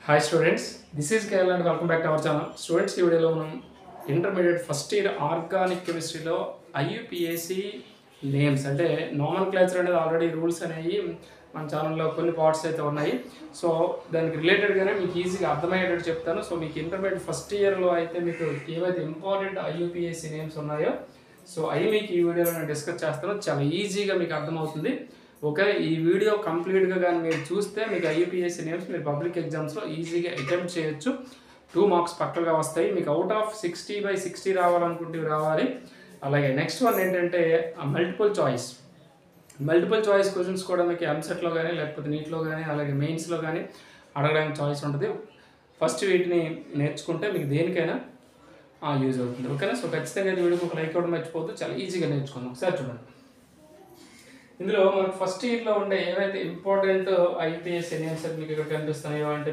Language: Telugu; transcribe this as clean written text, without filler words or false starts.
Hi students, this is KL and welcome back to our channel. Students, ఈ వీడియోలో మనం ఇంటర్మీడియట్ ఫస్ట్ ఇయర్ ఆర్గానిక్ కెమిస్ట్రీలో ఐయుపిఏసి నేమ్స్ అంటే నామన్క్లేచర్ అనేది ఆల్రెడీ రూల్స్ అనేవి మన ఛానల్లో కొన్ని పార్ట్స్ అయితే ఉన్నాయి. సో దానికి రిలేటెడ్గానే మీకు ఈజీగా అర్థమయ్యేటట్టు చెప్తాను. సో మీకు ఇంటర్మీడియట్ ఫస్ట్ ఇయర్లో అయితే మీకు ఏవైతే ఇంపార్టెంట్ ఐయుపిఏసి నేమ్స్ ఉన్నాయో సో అవి మీకు ఈ వీడియోలో నేను డిస్కస్ చేస్తాను. చాలా ఈజీగా మీకు అర్థమవుతుంది. ఓకే, ఈ వీడియో కంప్లీట్గా కానీ మీరు చూస్తే మీకు ఐయుపిఎస్సి నేమ్స్ మీరు పబ్లిక్ ఎగ్జామ్స్లో ఈజీగా అటెంప్ట్ చేయొచ్చు. 2 మార్క్స్ పక్కగా వస్తాయి. మీకు అవుట్ ఆఫ్ 60/60 రావాలనుకుంటే రావాలి. అలాగే నెక్స్ట్ వన్ ఏంటంటే మల్టిపుల్ చాయిస్ క్వశ్చన్స్ కూడా మీకు ఎంసెట్లో కానీ లేకపోతే నీట్లో కానీ అలాగే మెయిన్స్లో కానీ అడగడానికి చాయిస్ ఉంటుంది. ఫస్ట్ వీటిని నేర్చుకుంటే మీకు దేనికైనా యూజ్ అవుతుంది. ఓకేనా? సో ఖచ్చితంగా ఈ వీడియోకి ఒక లైక్ ఇవ్వడం మర్చిపోవద్దు. చాలా ఈజీగా నేర్చుకుందాం. ఒకసారి చూడండి. ఇందులో మనకు ఫస్ట్ ఇయర్లో ఉండే ఏవైతే ఇంపార్టెంట్ ఐపీఎస్ నేమ్స్ మీకు ఇక్కడ కనిపిస్తున్నాయో అంటే